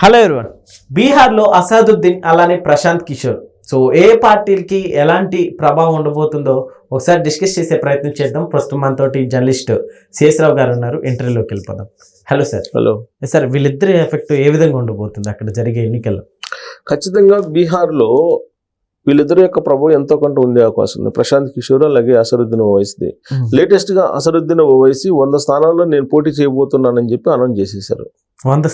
Hello everyone. బీహార్లో అసదుద్దీన్ అలానే Prashanth Kishore so ఏ పార్టీలకి ఎలాంటి ప్రభావం ఉండబోతుందో ఒకసారి డిస్కస్ చేసే ప్రయత్నం చేద్దాం. ప్రస్తుతం మనతోటి జర్నలిస్ట్ శేషరావు గారు ఉన్నారు. ఇంటర్వ్యూలోకి వెళ్ళిపోదాం. Hello sir. హలో సార్, వీళ్ళిద్దరి ఎఫెక్ట్ ఏ విధంగా ఉండబోతుంది అక్కడ జరిగే ఎన్నికల్లో? ఖచ్చితంగా బీహార్లో వీళ్ళిద్దరి యొక్క ప్రభావం ఎంతో కొంత ఉండే అవకాశం ఉంది. ప్రశాంత్ కిషోర్ అలాగే అసదుద్దీన్ ఓవైసీది. లేటెస్ట్ గా అసదుద్దీన్ ఓవైసీ 100 స్థానాల్లో నేను పోటీ చేయబోతున్నానని చెప్పి అనౌన్స్ చేసేసారు. 100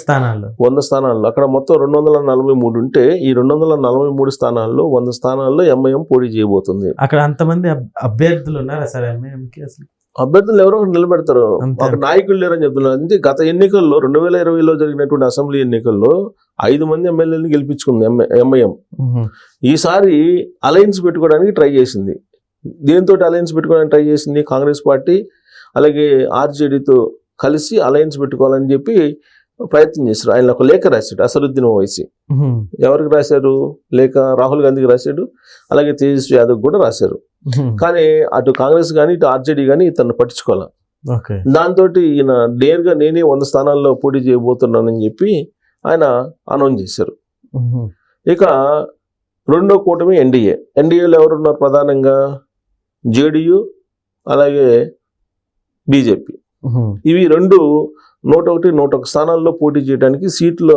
స్థానాల్లో అక్కడ మొత్తం 243 ఉంటే ఈ 243 స్థానాల్లో 100 స్థానాల్లో ఎంఐఎం పోటీ చేయబోతుంది. అక్కడ అంతమంది అభ్యర్థులు ఉన్నారా సార్ ఎంఐఎంకి? అసలు అభ్యర్థులు ఎవరో ఒకరు నిలబెడతారు, ఒక నాయకులు లేరని చెప్తున్నారు. అంతే గత ఎన్నికల్లో 2020లో జరిగినటువంటి అసెంబ్లీ ఎన్నికల్లో 5 మంది ఎమ్మెల్యేలను గెలిపించుకుంది ఎంఐఎం. ఈసారి అలయన్స్ పెట్టుకోవడానికి ట్రై చేసింది. దేంతో అలయన్స్ పెట్టుకోవడానికి ట్రై చేసింది? కాంగ్రెస్ పార్టీ అలాగే ఆర్జేడీతో కలిసి అలయన్స్ పెట్టుకోవాలని చెప్పి ప్రయత్నం చేశారు. ఆయన ఒక లేఖ రాశాడు అసదుద్దీన్ ఓవైసీ. ఎవరికి రాశారు లేఖ? రాహుల్ గాంధీకి రాశాడు, అలాగే తేజస్వి యాదవ్ కూడా రాశారు. కానీ అటు కాంగ్రెస్ కానీ ఇటు ఆర్జేడీ కానీ ఇతను పట్టించుకోవాలి. దాంతో ఈయన నేరుగా నేనే 100 స్థానాల్లో పోటీ చేయబోతున్నానని చెప్పి ఆయన అనౌన్స్ చేశారు. ఇక రెండో కూటమి ఎన్డీఏలో ఎవరున్నారు? ప్రధానంగా జేడీయూ అలాగే బీజేపీ. ఇవి రెండు 101 స్థానాల్లో పోటీ చేయడానికి సీట్ల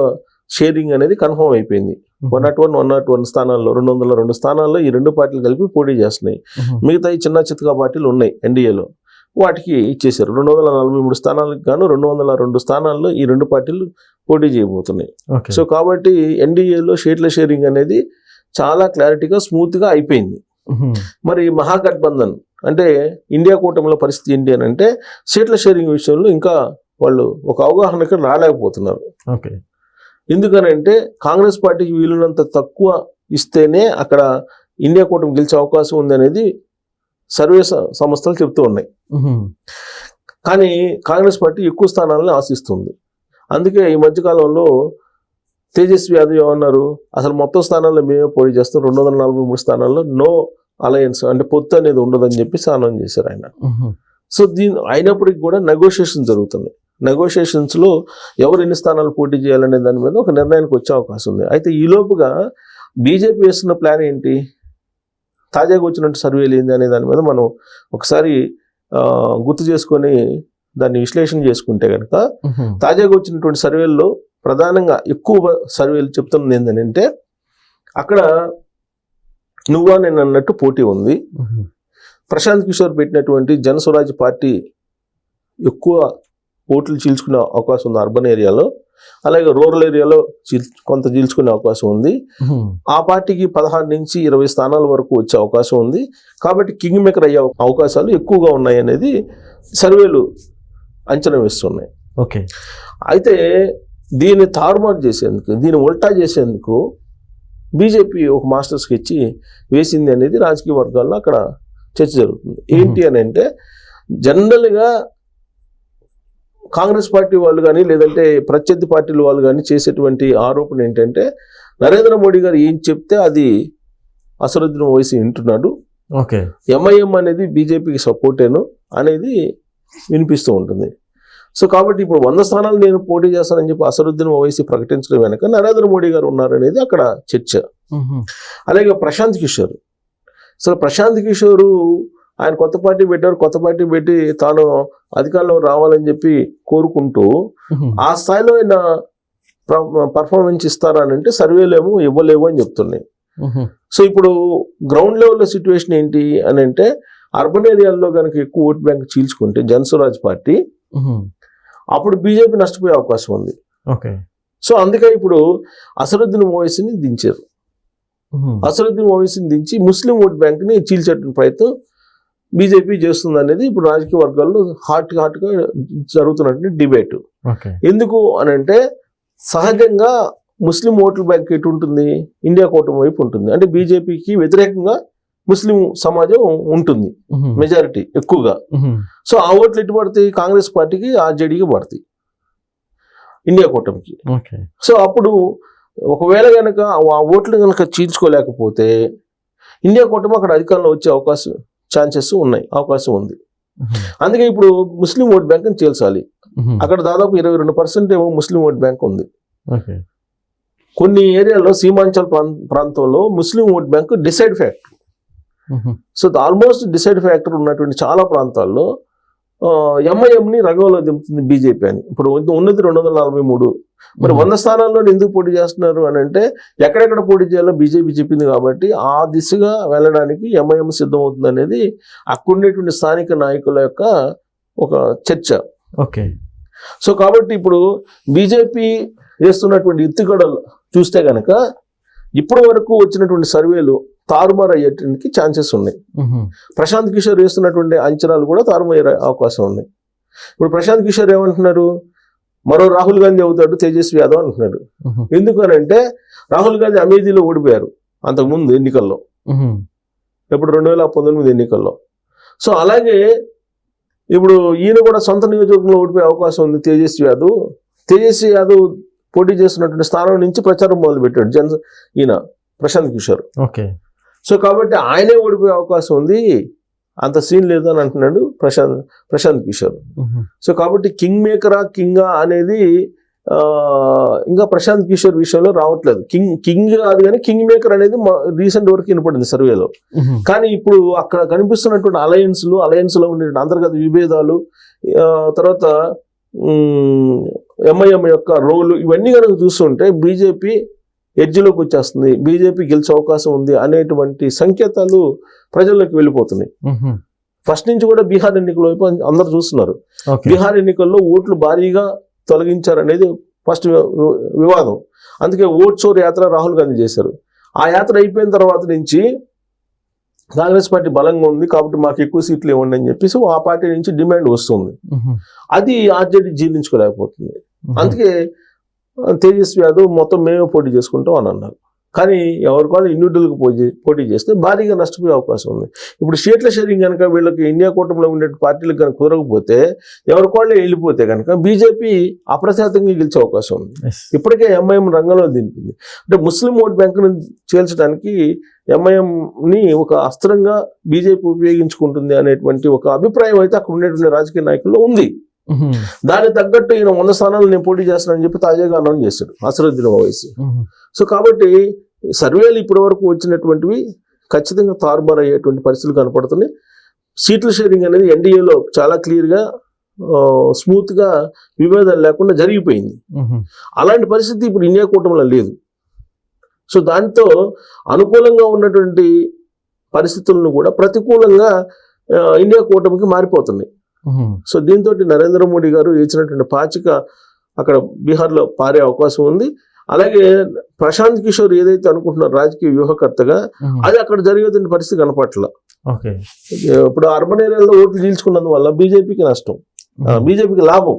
షేరింగ్ అనేది కన్ఫర్మ్ అయిపోయింది. 101 స్థానాల్లో 202 స్థానాల్లో ఈ రెండు పార్టీలు కలిపి పోటీ చేస్తున్నాయి. మిగతా ఈ చిన్న చితకా పార్టీలు ఉన్నాయి ఎన్డీఏలో, వాటికి ఇచ్చేశారు. 243 స్థానాలకు గాను 202 స్థానాల్లో ఈ రెండు పార్టీలు పోటీ చేయబోతున్నాయి. సో కాబట్టి ఎన్డీఏలో సీట్ల షేరింగ్ అనేది చాలా క్లారిటీగా స్మూత్ గా అయిపోయింది. మరి మహాగఠబంధన్ అంటే ఇండియా కూటమిలో పరిస్థితి ఏంటి అని అంటే సీట్ల షేరింగ్ విషయంలో ఇంకా వాళ్ళు ఒక అవగాహనకి రాలేకపోతున్నారు. ఎందుకనంటే కాంగ్రెస్ పార్టీకి వీలున్నంత తక్కువ ఇస్తేనే అక్కడ ఇండియా కూటమి గెలిచే అవకాశం ఉంది అనేది సర్వే సంస్థలు చెప్తూ ఉన్నాయి. కానీ కాంగ్రెస్ పార్టీ ఎక్కువ స్థానాలను ఆశిస్తుంది. అందుకే ఈ మధ్యకాలంలో తేజస్వి యాదవ్ ఏమన్నారు, అసలు మొత్తం స్థానాల్లో మేమే పోటీ చేస్తాం, 243 స్థానాల్లో నో అలయన్స్ అంటే పొత్తు అనేది ఉండదని చెప్పి అనౌన్స్ చేశారు ఆయన. సో అయినప్పటికీ కూడా నెగోషియేషన్ జరుగుతున్నాయి. నెగోషియేషన్స్లో ఎవరు ఎన్ని స్థానాలు పోటీ చేయాలనే దాని మీద ఒక నిర్ణయానికి వచ్చే అవకాశం ఉంది. అయితే ఈ లోపుగా బీజేపీ వేస్తున్న ప్లాన్ ఏంటి, తాజాగా వచ్చినట్టు సర్వేలు ఏంది అనే దాని మీద మనం ఒకసారి గుర్తు చేసుకొని దాన్ని విశ్లేషణ చేసుకుంటే కనుక తాజాగా వచ్చినటువంటి సర్వేల్లో ప్రధానంగా ఎక్కువ సర్వేలు చెప్తున్నది ఏంటంటే అక్కడ నువ్వా నేను అన్నట్టు పోటీ ఉంది. ప్రశాంత్ కిషోర్ పెట్టినటువంటి జనస్వరాజ్ పార్టీ ఎక్కువ ఓట్లు చీల్చుకునే అవకాశం ఉంది అర్బన్ ఏరియాలో, అలాగే రూరల్ ఏరియాలో కొంత చీల్చుకునే అవకాశం ఉంది. ఆ పార్టీకి 16 నుంచి 20 స్థానాల వరకు వచ్చే అవకాశం ఉంది. కాబట్టి కింగ్ మేకర్ అయ్యే అవకాశాలు ఎక్కువగా ఉన్నాయి అనేది సర్వేలు అంచనా వేస్తున్నాయి. అయితే దీన్ని తారుమారు చేసేందుకు, దీన్ని ఉల్టా చేసేందుకు బీజేపీ ఒక మాస్టర్ స్కెచ్ వేసింది అనేది రాజకీయ వర్గాల్లో అక్కడ చర్చ జరుగుతుంది. ఏంటి అని అంటే జనరల్గా కాంగ్రెస్ పార్టీ వాళ్ళు కానీ లేదంటే ప్రత్యర్థి పార్టీల వాళ్ళు కానీ చేసేటువంటి ఆరోపణ ఏంటంటే నరేంద్ర మోడీ గారు ఏం చెప్తే అది అసదుద్దీన్ ఓవైసీ వింటున్నాడు, ఎంఐఎం అనేది బీజేపీకి సపోర్టేను అనేది వినిపిస్తూ ఉంటుంది. సో కాబట్టి ఇప్పుడు 100 స్థానాలు నేను పోటీ చేస్తానని చెప్పి అసదుద్దీన్ ఓవైసీ ప్రకటించడం వెనక నరేంద్ర మోడీ గారు ఉన్నారనేది అక్కడ చర్చ. అలాగే ప్రశాంత్ కిషోర్, అసలు ప్రశాంత్ కిషోర్ ఆయన కొత్త పార్టీ పెట్టారు, కొత్త పార్టీ పెట్టి తాను అధికారంలో రావాలని చెప్పి కోరుకుంటూ ఆ స్థాయిలో ఆయన పర్ఫార్మెన్స్ ఇస్తారా అని అంటే సర్వేలేమో ఇవ్వలేవు అని చెప్తున్నాయి. సో ఇప్పుడు గ్రౌండ్ లెవెల్లో సిచ్యువేషన్ ఏంటి అని అంటే అర్బన్ ఏరియాల్లో కనుక ఎక్కువ ఓట్ బ్యాంక్ చీల్చుకుంటే జనస్వరాజ్ పార్టీ అప్పుడు బీజేపీ నష్టపోయే అవకాశం ఉంది. సో అందుకే ఇప్పుడు అసదుద్దీన్ ఓవైసీని దించారు. అసదుద్దీన్ ఓవైసీని దించి ముస్లిం ఓట్ బ్యాంక్ని చీల్చేటువంటి ప్రయత్నం బీజేపీ చేస్తుంది అనేది ఇప్పుడు రాజకీయ వర్గాల్లో హాట్గా జరుగుతున్నటువంటి డిబేట్. ఎందుకు అని అంటే సహజంగా ముస్లిం ఓట్ల బ్యాంక్ ఎటు ఉంటుంది, ఇండియా కూటమి వైపు ఉంటుంది. అంటే బీజేపీకి వ్యతిరేకంగా ముస్లిం సమాజం ఉంటుంది మెజారిటీ ఎక్కువగా. సో ఆ ఓట్లు ఎటు పడతాయి? కాంగ్రెస్ పార్టీకి ఆర్జేడీకి పడతాయి, ఇండియా కూటమికి. సో అప్పుడు ఒకవేళ కనుక ఆ ఓట్లు కనుక చీల్చుకోలేకపోతే ఇండియా కూటమి అక్కడ అధికారంలో వచ్చే అవకాశం ఉంది. అందుకే ఇప్పుడు ముస్లిం ఓట్ బ్యాంక్ అని చేల్చాలి. అక్కడ దాదాపు 22% ఏమో ముస్లిం ఓట్ బ్యాంక్ ఉంది. కొన్ని ఏరియాలో సీమాంచల్ ప్రాంతంలో ముస్లిం vote bank decide factor. So almost decide factor ఉన్నటువంటి చాలా ప్రాంతాల్లో ఎంఐఎంని రంగంలో దింపుతుంది బీజేపీ అని. ఇప్పుడు ఉన్నది 243. మరి 100 స్థానాల్లో ఎందుకు పోటీ చేస్తున్నారు అని అంటే ఎక్కడెక్కడ పోటీ చేయాలో బీజేపీ చెప్పింది కాబట్టి ఆ దిశగా వెళ్ళడానికి ఎంఐఎం సిద్ధమవుతుంది అనేది అక్కడుండేటువంటి స్థానిక నాయకుల యొక్క ఒక చర్చ. ఓకే. సో కాబట్టి ఇప్పుడు బీజేపీ వేస్తున్నటువంటి ఎత్తుగడలు చూస్తే కనుక ఇప్పటి వరకు వచ్చినటువంటి సర్వేలు తారుమారు అయ్యేటానికి ఛాన్సెస్ ఉన్నాయి. ప్రశాంత్ కిషోర్ వేస్తున్నటువంటి అంచనాలు కూడా తారుమయ్యే అవకాశం ఉన్నాయి. ఇప్పుడు ప్రశాంత్ కిషోర్ ఏమంటున్నారు, మరో రాహుల్ గాంధీ అవుతాడు తేజస్వి యాదవ్ అంటున్నారు. ఎందుకనంటే రాహుల్ గాంధీ అమేథీలో ఓడిపోయారు అంతకుముందు ఎన్నికల్లో, ఇప్పుడు 2019 ఎన్నికల్లో. సో అలాగే ఇప్పుడు ఈయన కూడా సొంత నియోజకవర్గంలో ఓడిపోయే అవకాశం ఉంది తేజస్వి యాదవ్. తేజస్వి యాదవ్ పోటీ చేస్తున్నటువంటి స్థానం నుంచి ప్రచారం మొదలుపెట్టాడు ఈయన ప్రశాంత్ కిషోర్. ఓకే. సో కాబట్టి ఆయనే ఓడిపోయే అవకాశం ఉంది, అంత సీన్ లేదు అని అంటున్నాడు ప్రశాంత్ కిషోర్. సో కాబట్టి కింగ్ మేకరా కింగా అనేది ఇంకా ప్రశాంత్ కిషోర్ విషయంలో రావట్లేదు. కింగ్ కాదు కానీ కింగ్ మేకర్ అనేది రీసెంట్ వరకు వినపడింది సర్వేలో. కానీ ఇప్పుడు అక్కడ కనిపిస్తున్నటువంటి అలయన్స్ లో ఉండే అంతర్గత విభేదాలు, తర్వాత ఎంఐఎం యొక్క రోలు, ఇవన్నీ కనుక చూస్తుంటే బీజేపీ ఎడ్జ్లోకి వచ్చేస్తుంది, బీజేపీ గెలిచే అవకాశం ఉంది అనేటువంటి సంకేతాలు ప్రజల్లోకి వెళ్ళిపోతున్నాయి. ఫస్ట్ నుంచి కూడా బీహార్ ఎన్నికల వైపు అందరు చూస్తున్నారు. బీహార్ ఎన్నికల్లో ఓట్లు భారీగా తొలగించారనేది ఫస్ట్ వివాదం. అందుకే ఓట్ చోర్ యాత్ర రాహుల్ గాంధీ చేశారు. ఆ యాత్ర అయిపోయిన తర్వాత నుంచి కాంగ్రెస్ పార్టీ బలంగా ఉంది కాబట్టి మాకు ఎక్కువ సీట్లు ఇవ్వండి అని చెప్పేసి ఆ పార్టీ నుంచి డిమాండ్ వస్తుంది. అది ఆర్జేడీ జీర్ణించుకోలేకపోతుంది. అందుకే తేజస్వి యాదవ్ మొత్తం మేమే పోటీ చేసుకుంటాం అని అన్నారు. కానీ ఎవరికాళ్ళు ఇండివిజువల్గా పోటీ చేస్తే భారీగా నష్టపోయే అవకాశం ఉంది. ఇప్పుడు సీట్ల షేరింగ్ కనుక వీళ్ళకి ఇండియా కూటమిలో ఉండే పార్టీలకు కనుక కుదరకపోతే ఎవరికాళ్ళే వెళ్ళిపోతే కనుక బీజేపీ అప్రశాంతంగా గెలిచే అవకాశం ఉంది. ఇప్పటికే ఎంఐఎం రంగంలో దింపింది. అంటే ముస్లిం ఓట్ బ్యాంకును చేల్చడానికి ఎంఐఎంని ఒక అస్త్రంగా బీజేపీ ఉపయోగించుకుంటుంది అనేటువంటి ఒక అభిప్రాయం అయితే అక్కడ ఉండేటువంటి రాజకీయ నాయకుల్లో ఉంది. దానికి తగ్గట్టు ఈయన 100 స్థానాలు నేను పోటీ చేస్తానని చెప్పి తాజాగా అనౌన్స్ చేశాడు అసదుద్దీన్ ఓవైసీ. సో కాబట్టి సర్వేలు ఇప్పటి వరకు వచ్చినటువంటివి ఖచ్చితంగా తారుమారు అయ్యేటువంటి పరిస్థితులు కనపడుతున్నాయి. సీట్ల షేరింగ్ అనేది ఎన్డీఏలో చాలా క్లియర్గా స్మూత్గా విభేదాలు లేకుండా జరిగిపోయింది. అలాంటి పరిస్థితి ఇప్పుడు ఇండియా కూటమిలో లేదు. సో దాంతో అనుకూలంగా ఉన్నటువంటి పరిస్థితులను కూడా ప్రతికూలంగా ఇండియా కూటమికి మారిపోతున్నాయి. సో దీంతో నరేంద్ర మోడీ గారు ఇచ్చినటువంటి పాచిక అక్కడ బీహార్లో పారే అవకాశం ఉంది. అలాగే ప్రశాంత్ కిషోర్ ఏదైతే అనుకుంటున్నారు రాజకీయ వ్యూహకర్తగా, అది అక్కడ జరిగేటువంటి పరిస్థితి కనపట్ల. ఇప్పుడు అర్బన్ ఏరియాలో ఓట్లు చీల్చుకున్నందువల్ల బీజేపీకి నష్టం, బీజేపీకి లాభం.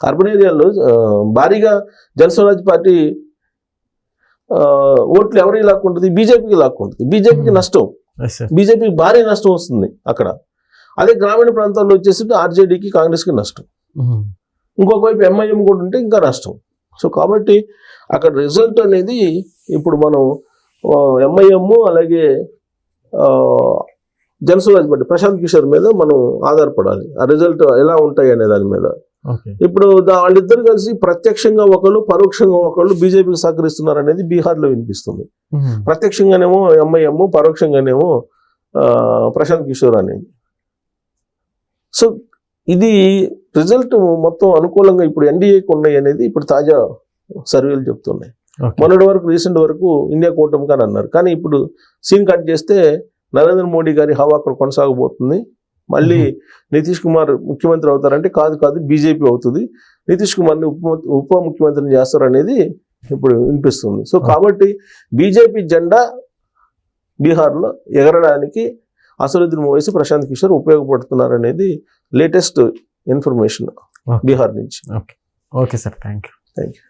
అర్బన్ ఏరియాలో భారీగా జనస్వరాజ్ పార్టీ ఓట్లు ఎవరికి లాక్కుంటుంది, బీజేపీకి లాక్కుంటుంది. బీజేపీకి నష్టం, బీజేపీకి భారీ నష్టం వస్తుంది అక్కడ. అదే గ్రామీణ ప్రాంతాల్లో వచ్చేసి ఆర్జేడీకి కాంగ్రెస్కి నష్టం, ఇంకొక వైపు ఎంఐఎం కూడా ఉంటే ఇంకా నష్టం. సో కాబట్టి అక్కడ రిజల్ట్ అనేది ఇప్పుడు మనం ఎంఐఎం అలాగే జనస్వరాజ్ పార్టీ ప్రశాంత్ కిషోర్ మీద మనం ఆధారపడాలి. ఆ రిజల్ట్ ఎలా ఉంటాయి అనే దాని మీద. ఇప్పుడు వాళ్ళిద్దరు కలిసి ప్రత్యక్షంగా ఒకళ్ళు పరోక్షంగా ఒకళ్ళు బీజేపీకి సహకరిస్తున్నారు అనేది బీహార్లో వినిపిస్తుంది. ప్రత్యక్షంగానేమో ఎంఐఎం, పరోక్షంగానేమో ప్రశాంత్ కిషోర్ అనేది. సో ఇది రిజల్ట్ మొత్తం అనుకూలంగా ఇప్పుడు ఎన్డీఏకి ఉన్నాయి అనేది ఇప్పుడు తాజా సర్వేలు చెప్తున్నాయి. మొన్నటి వరకు రీసెంట్ వరకు ఇండియా కూటమికి అని అన్నారు. కానీ ఇప్పుడు సీన్ కట్ చేస్తే నరేంద్ర మోడీ గారి హవా అక్కడ కొనసాగబోతుంది. మళ్ళీ నితీష్ కుమార్ ముఖ్యమంత్రి అవుతారంటే కాదు బీజేపీ అవుతుంది, నితీష్ కుమార్ని ఉప ముఖ్యమంత్రిని చేస్తారనేది ఇప్పుడు వినిపిస్తుంది. సో కాబట్టి బీజేపీ జెండా బీహార్లో ఎగరడానికి అసదుద్దీన్ ఓవైసీ, ప్రశాంత్ కిషోర్ ఉపయోగపడుతున్నారు అనేది లేటెస్ట్ ఇన్ఫర్మేషన్ బీహార్ నుంచి. Okay sir, thank you.